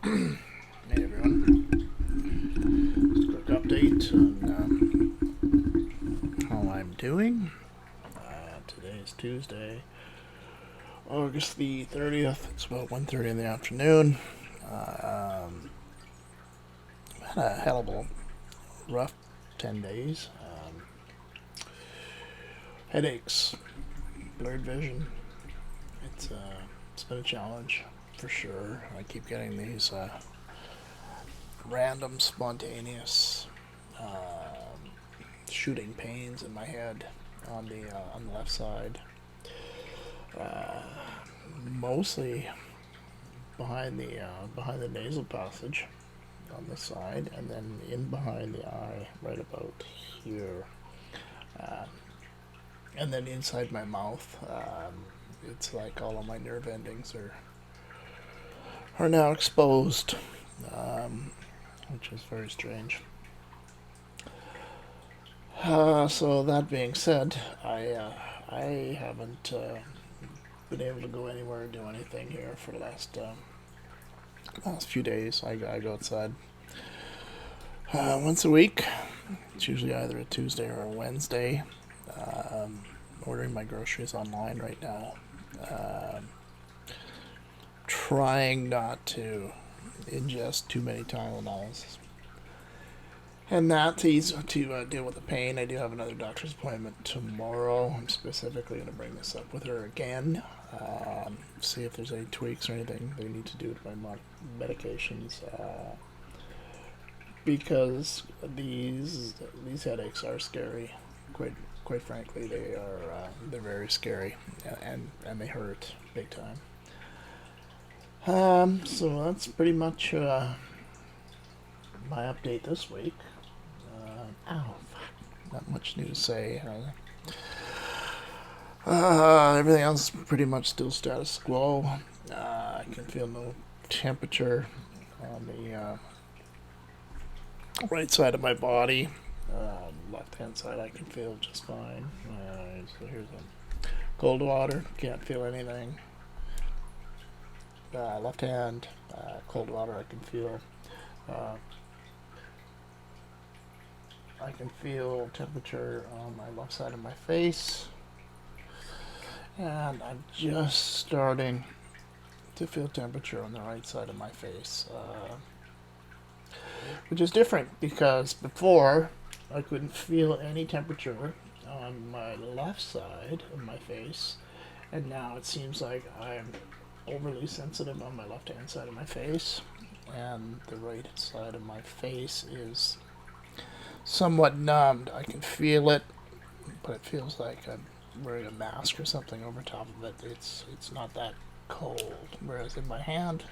Hey everyone, just a quick update on how I'm doing. Today is Tuesday, August the 30th. It's about 1:30 in the afternoon. Had a hell of a rough 10 days. Headaches, blurred vision. It's been a challenge for sure. I keep getting these random, spontaneous shooting pains in my head on the left side, mostly behind the nasal passage on the side, and then in behind the eye, right about here, and then inside my mouth. It's like all of my nerve endings are now exposed, which is very strange. So that being said, I haven't been able to go anywhere or do anything here for the last few days. I go outside once a week. It's usually either a Tuesday or a Wednesday. Ordering my groceries online right now. Trying not to ingest too many Tylenols. And that to deal with the pain. I do have another doctor's appointment tomorrow. I'm specifically going to bring this up with her again. See if there's any tweaks or anything they need to do to my medications. Because these headaches are scary. Quite frankly, they're very scary, and they hurt big time. So that's pretty much my update this week. Not much new to say. Everything else is pretty much still status quo. I can feel no temperature on the right side of my body. Left hand side I can feel just fine. So here's a cold water. Can't feel anything. Left hand, cold water I can feel. I can feel temperature on my left side of my face. And I'm just starting to feel temperature on the right side of my face. Which is different because before I couldn't feel any temperature on my left side of my face, and now it seems like I'm overly sensitive on my left hand side of my face, and the right side of my face is somewhat numbed. I can feel it, but it feels like I'm wearing a mask or something over top of it. It's not that cold. Whereas in my hand,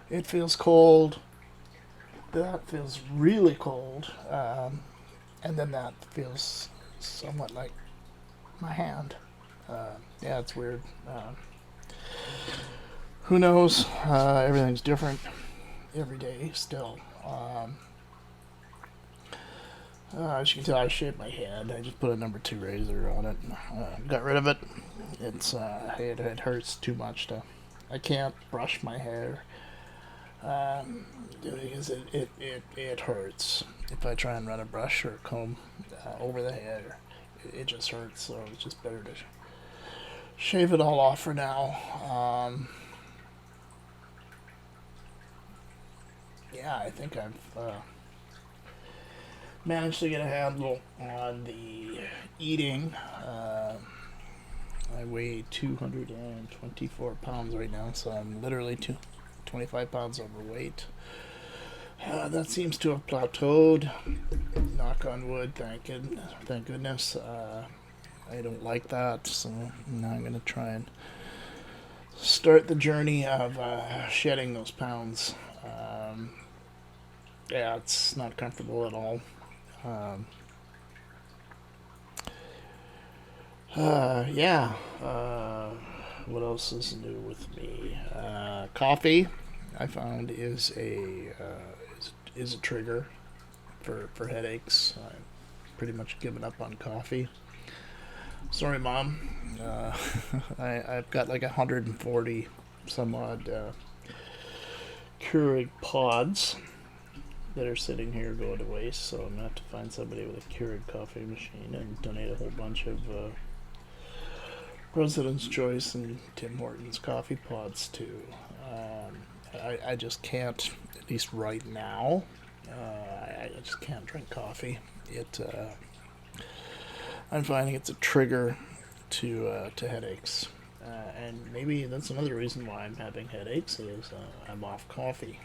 it feels cold. That feels really cold, and then that feels somewhat like my hand. Yeah, it's weird. Who knows? Everything's different every day still. As you can tell, I shaved my head. I just put a number 2 razor on it. Got rid of it. It hurts too much to. I can't brush my hair. Because it hurts. If I try and run a brush or a comb over the hair, it just hurts. So it's just better to shave it all off for now. Yeah, I think I've managed to get a handle on the eating. I weigh 224 pounds right now, so I'm literally 25 pounds overweight. That seems to have plateaued. Knock on wood, thank goodness. I don't like that, so now I'm going to try and start the journey of shedding those pounds. Yeah, it's not comfortable at all. Yeah. What else is new with me? Coffee, I found is a trigger for headaches. I've pretty much given up on coffee. Sorry, Mom. I've got like 140 some odd Keurig pods that are sitting here go to waste, so I'm gonna have to find somebody with a Keurig coffee machine and donate a whole bunch of President's Choice and Tim Hortons coffee pods to. I just can't, at least right now. I just can't drink coffee. I'm finding it's a trigger to headaches, and maybe that's another reason why I'm having headaches is I'm off coffee,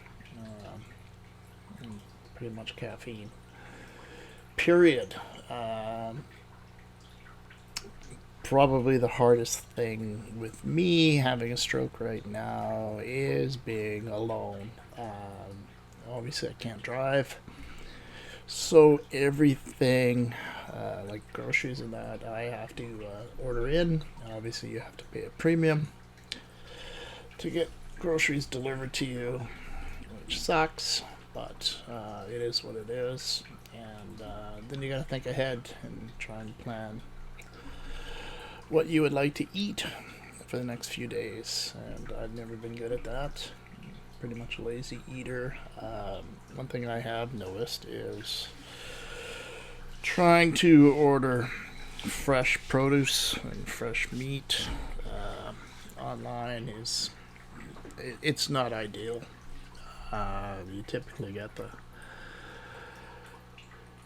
pretty much caffeine. Period. Probably the hardest thing with me having a stroke right now is being alone. Obviously, I can't drive, so everything like groceries and that I have to order in. Obviously, you have to pay a premium to get groceries delivered to you, which sucks, but it is what it is. And then you gotta think ahead and try and plan what you would like to eat for the next few days. And I've never been good at that. Pretty much a lazy eater. One thing I have noticed is trying to order fresh produce and fresh meat online is it's not ideal. You typically get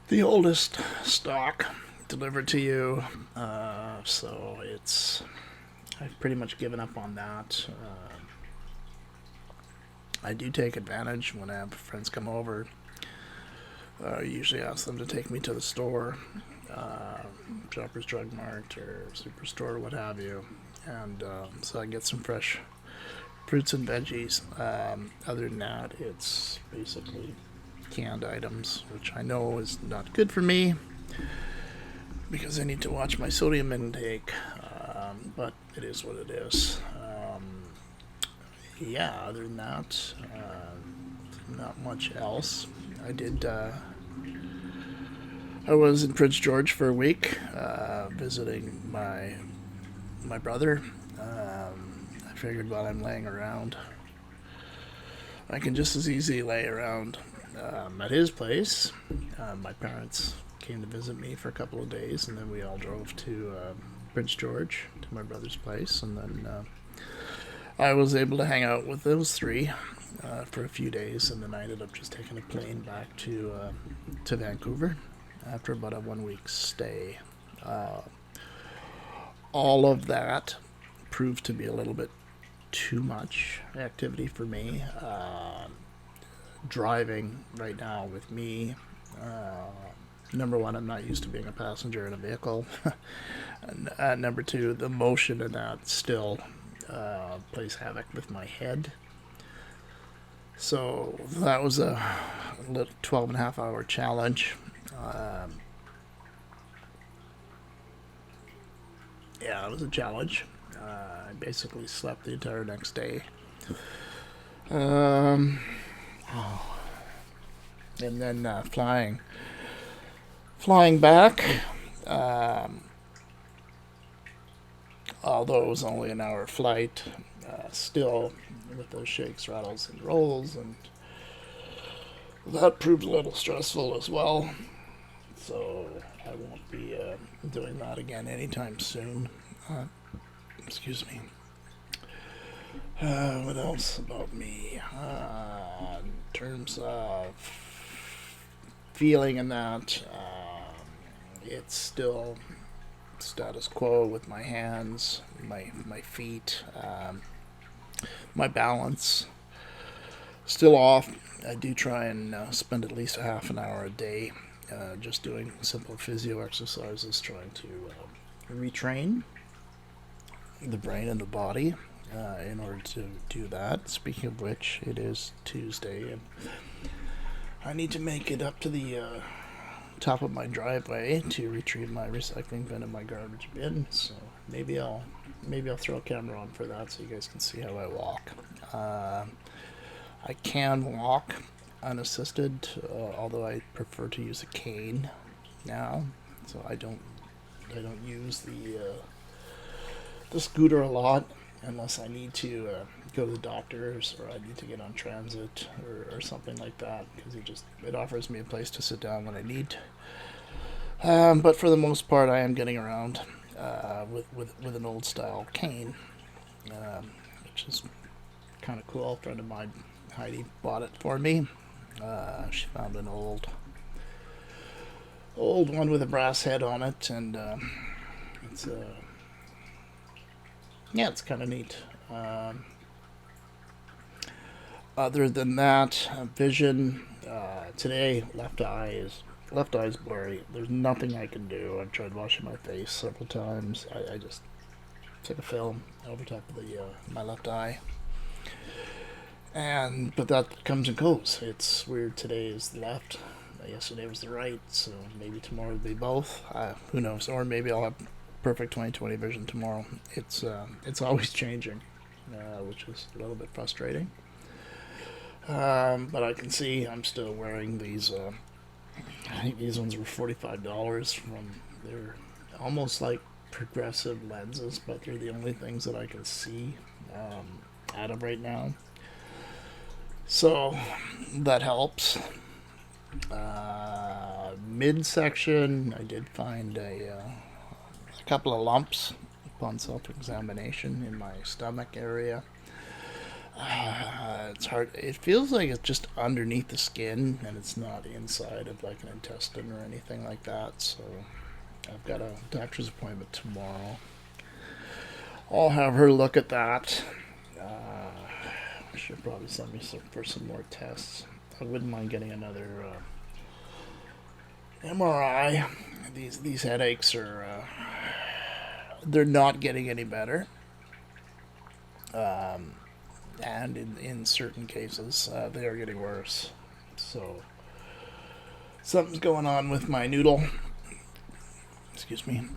the oldest stock delivered to you, so I've pretty much given up on that. I do take advantage when I have friends come over. I usually ask them to take me to the store, Shoppers Drug Mart or Superstore or what have you, and so I get some fresh fruits and veggies. Other than that, it's basically canned items, which I know is not good for me because I need to watch my sodium intake, but it is what it is. Yeah, other than that, not much else. I was in Prince George for a week, visiting my brother. I figured while I'm laying around, I can just as easily lay around at his place. My parents came to visit me for a couple of days, and then we all drove to Prince George to my brother's place, and then I was able to hang out with those three for a few days, and then I ended up just taking a plane back to Vancouver after about a 1 week stay. All of that proved to be a little bit too much activity for me. Driving right now with me, number one, I'm not used to being a passenger in a vehicle. And number two, the motion in that still plays havoc with my head. So that was a 12 and a half hour challenge. Yeah, it was a challenge. I basically slept the entire next day. And then flying back. Although it was only an hour flight, still with those shakes, rattles, and rolls, and that proved a little stressful as well. So I won't be doing that again anytime soon. Excuse me. What else about me? In terms of feeling in that, it's still status quo with my hands, my feet, my balance still off. I do try and spend at least a half an hour a day just doing simple physio exercises, trying to retrain the brain and the body in order to do that. Speaking of which, it is Tuesday, and I need to make it up to the top of my driveway to retrieve my recycling bin and my garbage bin. So maybe I'll throw a camera on for that so you guys can see how I walk. I can walk unassisted, although I prefer to use a cane now. So I don't use the scooter a lot. unless I need to go to the doctors or I need to get on transit or something like that, because it offers me a place to sit down when I need. But for the most part, I am getting around with an old style cane, which is kind of cool. A friend of mine, Heidi, bought it for me. She found an old one with a brass head on it, and it's yeah, it's kind of neat. Other than that, vision today, left eye's blurry. There's nothing I can do. I've tried washing my face several times. I just took a film over top of my left eye, but that comes and goes. It's weird. Today is the left. Yesterday was the right. So maybe tomorrow will be both. Who knows? Or maybe I'll have perfect 20/20 vision tomorrow. It's always changing, which is a little bit frustrating. But I can see I'm still wearing these. I think these ones were $45 from. They're almost like progressive lenses, but they're the only things that I can see out of right now. So that helps. Midsection, I did find a couple of lumps upon self-examination in my stomach area. It's hard. It feels like it's just underneath the skin, and it's not inside of like an intestine or anything like that. So I've got a doctor's appointment tomorrow. I'll have her look at that. She'll probably send me for some more tests. I wouldn't mind getting another MRI. These headaches are they're not getting any better. And in certain cases, they are getting worse. So something's going on with my noodle. Excuse me.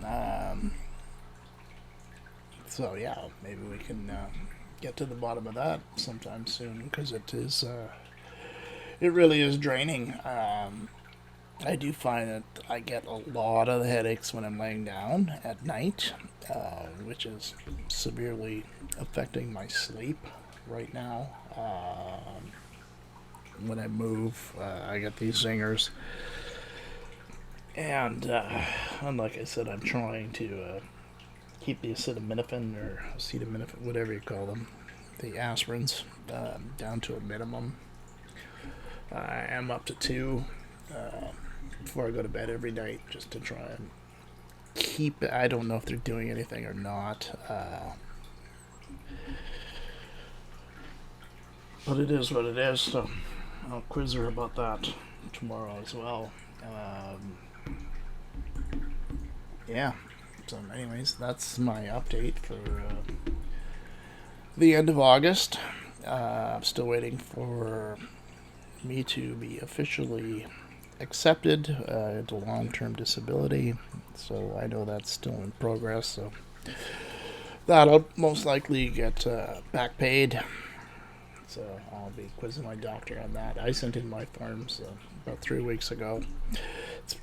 So yeah, maybe we can get to the bottom of that sometime soon, because it really is draining. I do find that I get a lot of the headaches when I'm laying down at night, which is severely affecting my sleep right now. When I move, I get these zingers. And like I said, I'm trying to keep the acetaminophen or acetaminophen, whatever you call them, the aspirins, down to a minimum. I am up to 2 before I go to bed every night, just to try and keep it. I don't know if they're doing anything or not. But it is what it is, so I'll quiz her about that tomorrow as well. Yeah. So anyways, that's my update for the end of August. I'm still waiting for me to be officially accepted into long-term disability, so I know that's still in progress, so that'll most likely get back paid. So I'll be quizzing my doctor on that. I sent in my forms about 3 weeks ago.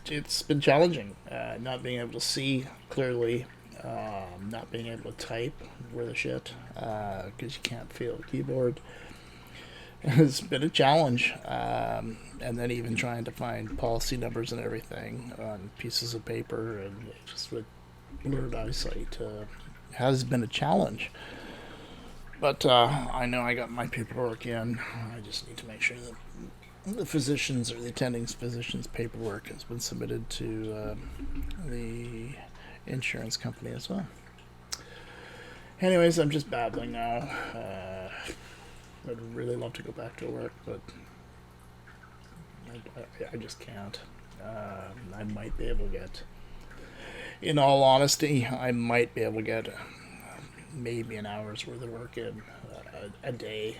It's been challenging, not being able to see clearly, not being able to type worth a shit, because you can't feel the keyboard. It's been a challenge, and then even trying to find policy numbers and everything on pieces of paper, and just with blurred eyesight has been a challenge. But I know I got my paperwork in. I just need to make sure that the physicians or the attending physician's paperwork has been submitted to the insurance company as well. Anyways, I'm just babbling now. I'd really love to go back to work, but I just can't. I might be able to get, in all honesty, I might be able to get maybe an hour's worth of work in a day.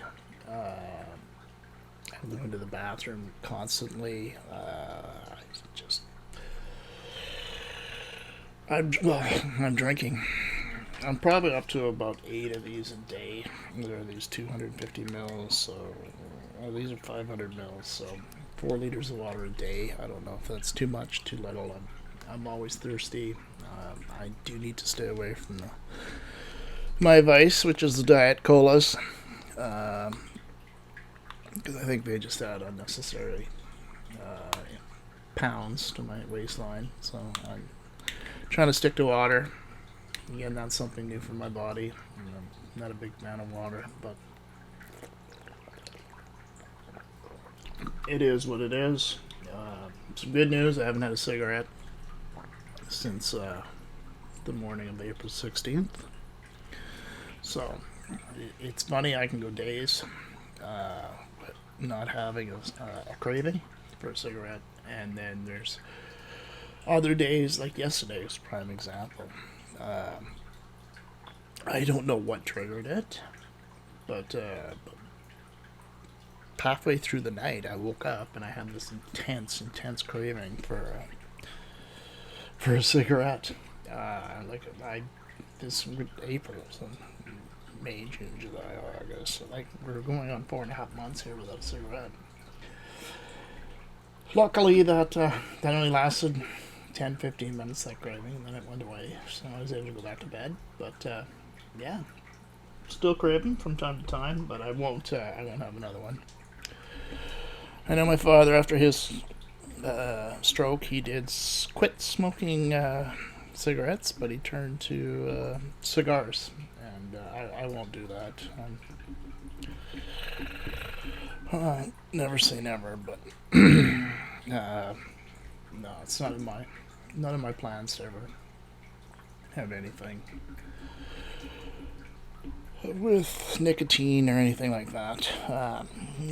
I'm going to the bathroom constantly. I'm drinking. I'm probably up to about 8 of these a day. There are these 250 mils, so these are 500 mils, so 4 liters of water a day. I don't know if that's too much, too little. I'm always thirsty. I do need to stay away from my vice, which is the diet colas, because I think they just add unnecessary pounds to my waistline. So I'm trying to stick to water. Again, that's something new for my body. I'm not a big fan of water, but it is what it is. Some good news: I haven't had a cigarette since the morning of April 16th. So it's funny. I can go days not having a craving for a cigarette, and then there's other days like yesterday is a prime example. I don't know what triggered it, but halfway through the night, I woke up and I had this intense craving for a cigarette. Like I this April, so May, June, July, August. So like we're going on 4.5 months here without a cigarette. Luckily, that only lasted 10-15 minutes, that craving, and then it went away. So I was able to go back to bed. But yeah, still craving from time to time, but I won't. I won't have another one. I know my father, after his stroke, he did quit smoking cigarettes, but he turned to cigars, and I won't do that. Never say never, but no, it's not in my plans to ever have anything with nicotine or anything like that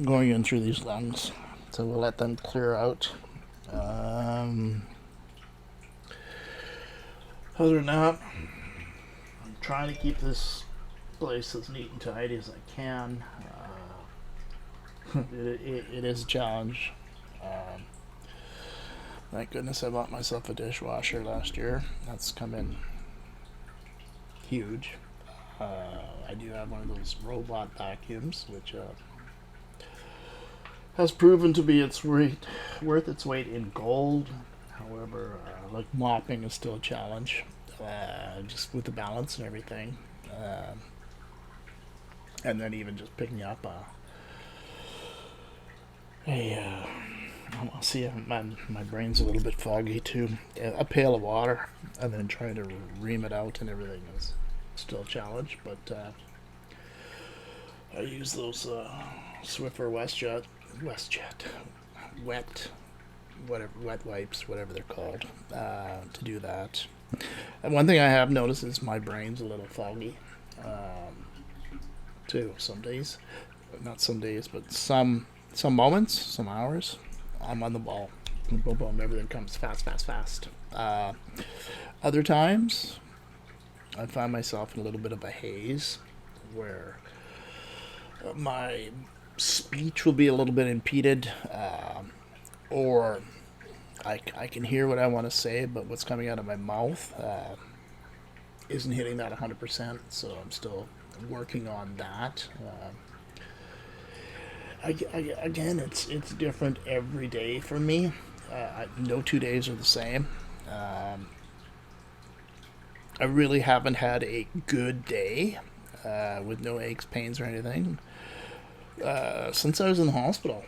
going in through these lungs. So we'll let them clear out. Other than that, I'm trying to keep this place as neat and tidy as I can. It is a challenge. Thank goodness I bought myself a dishwasher last year. That's come in huge. I do have one of those robot vacuums, which has proven to be worth its weight in gold. However, like mopping is still a challenge, just with the balance and everything. And then even just picking up I'll see, my brain's a little bit foggy too. A pail of water, and then trying to ream it out and everything is still a challenge. But I use those Swiffer wet wipes, whatever they're called, to do that. And one thing I have noticed is my brain's a little foggy too. Some days, not some days, but some moments, some hours, I'm on the ball. Boom, boom, boom. Everything comes fast. Other times, I find myself in a little bit of a haze where my speech will be a little bit impeded, or I can hear what I want to say, but what's coming out of my mouth isn't hitting that 100%, so I'm still working on that. Again, it's different every day for me. No 2 days are the same. I really haven't had a good day with no aches, pains, or anything since I was in the hospital,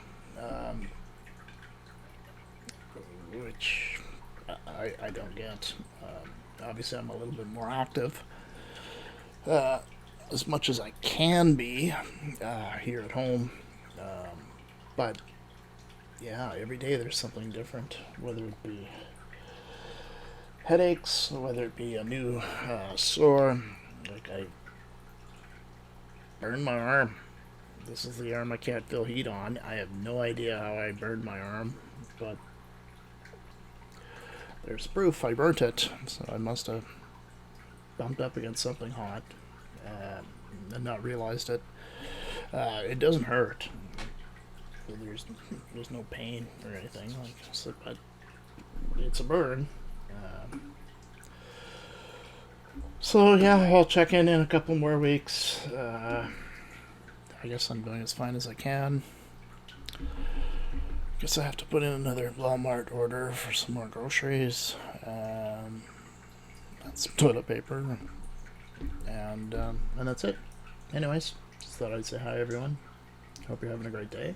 which I don't get. Obviously, I'm a little bit more active, as much as I can be here at home. But yeah, every day there's something different, whether it be headaches, whether it be a new sore. Like I burned my arm. This is the arm I can't feel heat on. I have no idea how I burned my arm, but there's proof I burnt it. So I must have bumped up against something hot and not realized it. It doesn't hurt. There's no pain or anything, like, so, but it's a burn. So yeah, I'll check in a couple more weeks. I guess I'm doing as fine as I can. Guess I have to put in another Walmart order for some more groceries. And some toilet paper. And that's it. Anyways, just thought I'd say hi, everyone. Hope you're having a great day,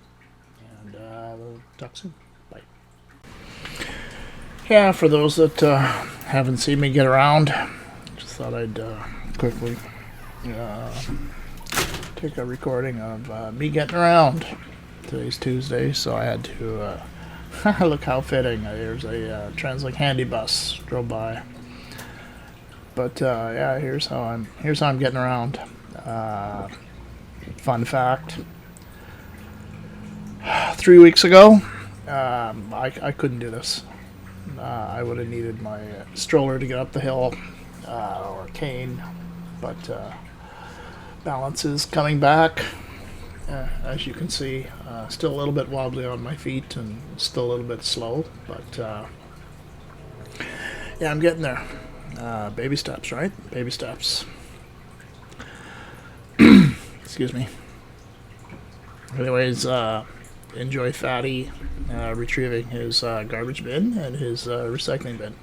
and we'll talk soon. Bye. Yeah, for those that haven't seen me get around, just thought I'd quickly take a recording of me getting around. Today's Tuesday, so I had to look how fitting. There's a TransLink handy bus drove by. But yeah, here's how I'm getting around. Fun fact: 3 weeks ago, I couldn't do this. I would have needed my stroller to get up the hill, or cane, but balance is coming back. As you can see, still a little bit wobbly on my feet and still a little bit slow, but yeah, I'm getting there. Baby steps, right? Baby steps. Excuse me. Anyways, enjoy Fatty retrieving his garbage bin and his recycling bin.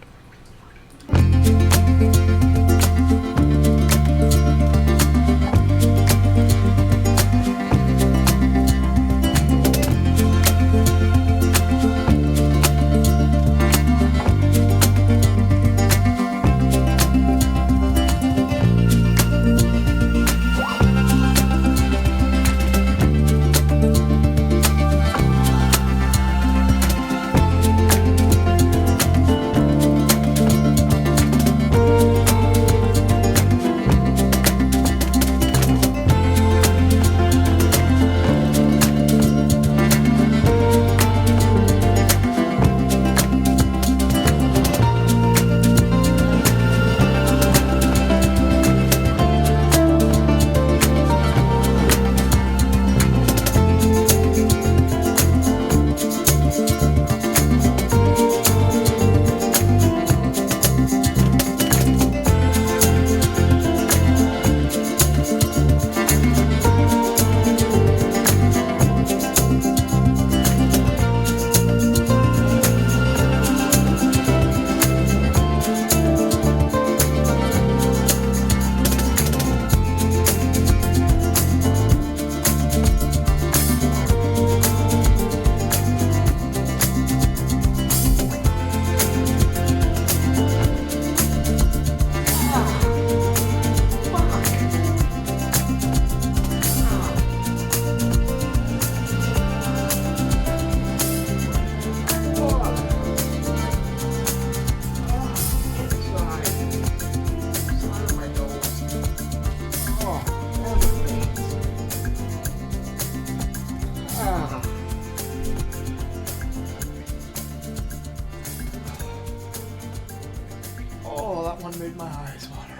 Oh, that one made my eyes water.